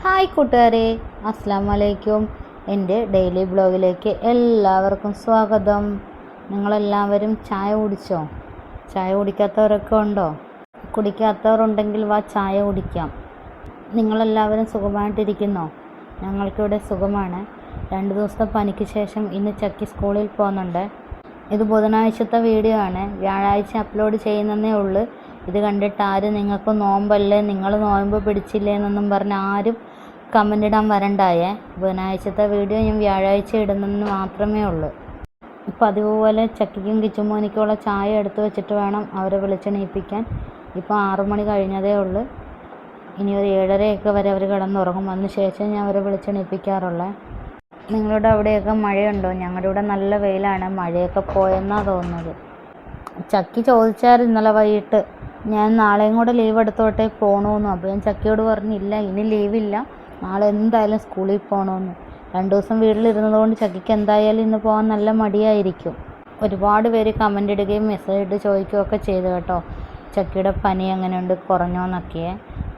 Hi കൂട്ടുകാരെ, അസ്സാം വലൈക്കും. എൻ്റെ ഡെയിലി ബ്ലോഗിലേക്ക് എല്ലാവർക്കും സ്വാഗതം. നിങ്ങളെല്ലാവരും ചായ കുടിച്ചോ? ചായ കുടിക്കാത്തവരൊക്കെ ഉണ്ടോ? കുടിക്കാത്തവരുണ്ടെങ്കിൽ വാ ചായ കുടിക്കാം. നിങ്ങളെല്ലാവരും സുഖമായിട്ടിരിക്കുന്നോ? ഞങ്ങൾക്കിവിടെ സുഖമാണ്. 2 ദിവസത്തെ പനിക്ക് ശേഷം ഇന്ന് ചക്കി സ്കൂളിൽ പോകുന്നുണ്ട്. ഇത് ബുധനാഴ്ചത്തെ വീഡിയോ ആണ്. വ്യാഴാഴ്ച അപ്ലോഡ് ചെയ്യുന്നതേ ഉള്ളൂ. ഇത് കണ്ടിട്ട് ആരും നിങ്ങൾക്ക് നോമ്പല്ലേ, നിങ്ങൾ നോമ്പ് പിടിച്ചില്ലേ എന്നൊന്നും പറഞ്ഞ് ആരും കമൻ്റ് ഇടാൻ വരണ്ടായേ. ബുധനാഴ്ചത്തെ വീഡിയോ ഞാൻ വ്യാഴാഴ്ച ഇടുന്നതെന്ന് മാത്രമേ ഉള്ളൂ. ഇപ്പം അതുപോലെ ചക്കിക്കും കിച്ചുമോനിക്കുള്ള ചായ എടുത്ത് വെച്ചിട്ട് വേണം അവരെ വിളിച്ചെണീപ്പിക്കാൻ. ഇപ്പോൾ 6 മണി കഴിഞ്ഞതേ ഉള്ളൂ. ഇനി ഒരു 7:30 വരെ അവർ കിടന്നുറങ്ങും. അതിനുശേഷം ഞാൻ അവരെ വിളിച്ചെണീപ്പിക്കാറുള്ളത്. നിങ്ങളുടെ അവിടെയൊക്കെ മഴയുണ്ടോ? ഞങ്ങളുടെ ഇവിടെ നല്ല വെയിലാണ്. മഴയൊക്കെ പോയെന്നാണ് തോന്നുന്നത്. ചക്കി ചോദിച്ചായിരുന്നു ഇന്നലെ വൈകിട്ട്, ഞാൻ നാളെയും കൂടെ ലീവ് എടുത്തോട്ടെ പോകണമെന്ന്. അപ്പോൾ ഞാൻ ചക്കിയോട് പറഞ്ഞില്ല, ഇനി ലീവില്ല, നാളെ എന്തായാലും സ്കൂളിൽ പോകണമെന്ന്. 2 ദിവസം വീട്ടിലിരുന്നത് കൊണ്ട് ചക്കിക്ക് എന്തായാലും ഇന്ന് പോകാൻ നല്ല മടിയായിരിക്കും. ഒരുപാട് പേര് കമൻ്റ് ഇടുകയും മെസ്സേജ് ഇട്ട് ചോദിക്കുകയൊക്കെ ചെയ്തു കേട്ടോ, ചക്കിയുടെ പനി എങ്ങനെയുണ്ട്, കുറഞ്ഞോന്നൊക്കെ.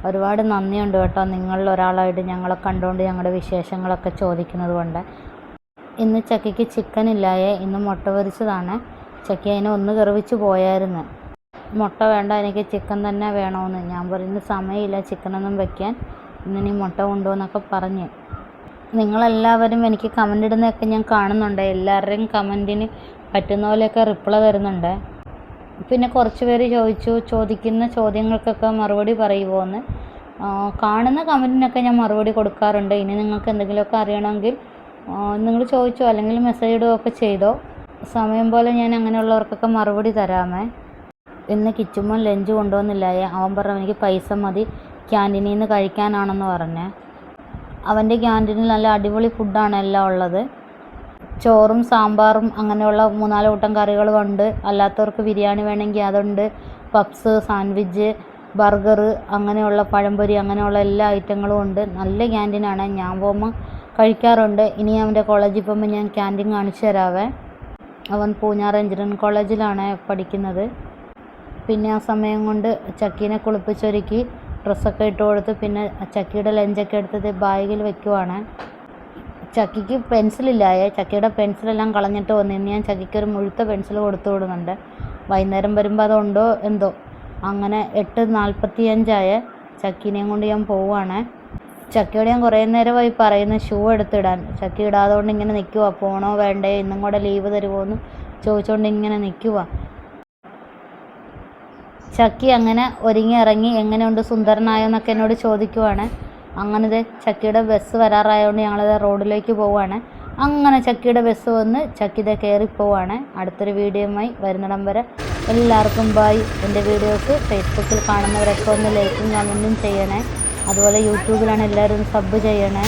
ഒരുപാട് നന്ദിയുണ്ട് കേട്ടോ, നിങ്ങളിൽ ഒരാളായിട്ട് ഞങ്ങളെ കണ്ടുകൊണ്ട് ഞങ്ങളുടെ വിശേഷങ്ങളൊക്കെ ചോദിക്കുന്നത് കൊണ്ട്. ഇന്ന് ചക്കിക്ക് ചിക്കൻ ഇല്ലായേ, ഇന്ന് മുട്ട പൊരിച്ചതാണ്. ചക്കി അതിനെ ഒന്ന് കറിവിച്ച് പോയായിരുന്നു. മുട്ട വേണ്ട, എനിക്ക് ചിക്കൻ തന്നെ വേണമെന്ന്. ഞാൻ പറയുന്നത് സമയമില്ല ചിക്കനൊന്നും വയ്ക്കാൻ, ഇന്നിനി മുട്ട കൊണ്ടുപോകുന്നൊക്കെ പറഞ്ഞ്. നിങ്ങളെല്ലാവരും എനിക്ക് കമൻ്റ് ഇടുന്നതൊക്കെ ഞാൻ കാണുന്നുണ്ട്. എല്ലാവരുടെയും കമൻറ്റിന് പറ്റുന്ന പോലെയൊക്കെ റിപ്ലൈ വരുന്നുണ്ട്. പിന്നെ കുറച്ച് പേര് ചോദിക്കുന്ന ചോദ്യങ്ങൾക്കൊക്കെ മറുപടി പറയുമോ എന്ന്. കാണുന്ന കമൻറ്റിനൊക്കെ ഞാൻ മറുപടി കൊടുക്കാറുണ്ട്. ഇനി നിങ്ങൾക്ക് എന്തെങ്കിലുമൊക്കെ അറിയണമെങ്കിൽ നിങ്ങൾ ചോദിച്ചോ, അല്ലെങ്കിൽ മെസ്സേജ് ഇടുകയൊക്കെ ചെയ്തോ. സമയം പോലെ ഞാൻ അങ്ങനെയുള്ളവർക്കൊക്കെ മറുപടി തരാമേ. ഇന്ന് കിച്ചുമോൻ ലഞ്ച് കൊണ്ടുവന്നില്ലായേ. അവൻ പറഞ്ഞു എനിക്ക് പൈസ മതി, ക്യാൻറ്റീനിൽ നിന്ന് കഴിക്കാനാണെന്ന് പറഞ്ഞ്. അവൻ്റെ ക്യാൻറ്റീനിൽ നല്ല അടിപൊളി ഫുഡാണ് എല്ലാം ഉള്ളത്. ചോറും സാമ്പാറും അങ്ങനെയുള്ള 3-4 കൂട്ടം കറികളുമുണ്ട്. അല്ലാത്തവർക്ക് ബിരിയാണി വേണമെങ്കിൽ അതുണ്ട്. പപ്സ്, സാൻഡ്വിച്ച്, ബർഗർ, അങ്ങനെയുള്ള പഴംപൊരി, അങ്ങനെയുള്ള എല്ലാ ഐറ്റങ്ങളും ഉണ്ട്. നല്ല ക്യാൻറ്റീനാണ്. ഞാൻ പോകുമ്പോൾ കഴിക്കാറുണ്ട്. ഇനി അവൻ്റെ കോളേജിൽ പോകുമ്പോൾ ഞാൻ ക്യാൻറ്റീൻ കാണിച്ചു തരാവേ. അവൻ പൂഞ്ഞാർ എഞ്ചിനീയറിംഗ് കോളേജിലാണ് പഠിക്കുന്നത്. പിന്നെ ആ സമയം കൊണ്ട് ചക്കീനെ കുളിപ്പിച്ചൊരുക്കി ഡ്രസ്സൊക്കെ ഇട്ട് കൊടുത്ത് പിന്നെ ചക്കിയുടെ ലഞ്ചൊക്കെ എടുത്തത് ബാഗിൽ വെക്കുവാണ്. ചക്കിക്ക് പെൻസിലില്ലായേ. ചക്കിയുടെ പെൻസിലെല്ലാം കളഞ്ഞിട്ട് വന്നു. ഇന്ന് ഞാൻ ചക്കിക്ക് ഒരു മുഴുത്ത പെൻസിൽ കൊടുത്തു വിടുന്നുണ്ട്. വൈകുന്നേരം വരുമ്പോൾ അതുണ്ടോ എന്തോ. അങ്ങനെ 8:45 ചക്കീനെയും കൊണ്ട് ഞാൻ പോവുകയാണ്. ചക്കിയോട് ഞാൻ കുറേ നേരമായി പറയുന്നു ഷൂ എടുത്തിടാൻ. ചക്കി ഇടാതെ കൊണ്ട് ഇങ്ങനെ നിൽക്കുക. പോകണോ വേണ്ടേ, ഇന്നും കൂടെ ലീവ് തരുമോ എന്ന് ചോദിച്ചുകൊണ്ട് ഇങ്ങനെ നിൽക്കുക. ചക്കി അങ്ങനെ ഒരുങ്ങി ഇറങ്ങി എങ്ങനെയുണ്ട്, സുന്ദരനായോ എന്നൊക്കെ എന്നോട് ചോദിക്കുവാണ്. അങ്ങനത്തെ ചക്കിയുടെ ബസ് വരാറായതുകൊണ്ട് ഞങ്ങളത് റോഡിലേക്ക് പോവുകയാണ്. അങ്ങനെ ചക്കിയുടെ ബസ് വന്ന് ചക്കിയുടെ കയറിപ്പോവാണ്. അടുത്തൊരു വീഡിയോയുമായി വരുന്നിടം വരെ എല്ലാവർക്കും ബായ്. എൻ്റെ വീഡിയോസ് ഫേസ്ബുക്കിൽ കാണുന്നവരൊക്കെ ഒന്ന് ലൈക്കും കമൻറ്റും ചെയ്യണേ. അതുപോലെ യൂട്യൂബിലാണ് എല്ലാവരും സബ് ചെയ്യണേ.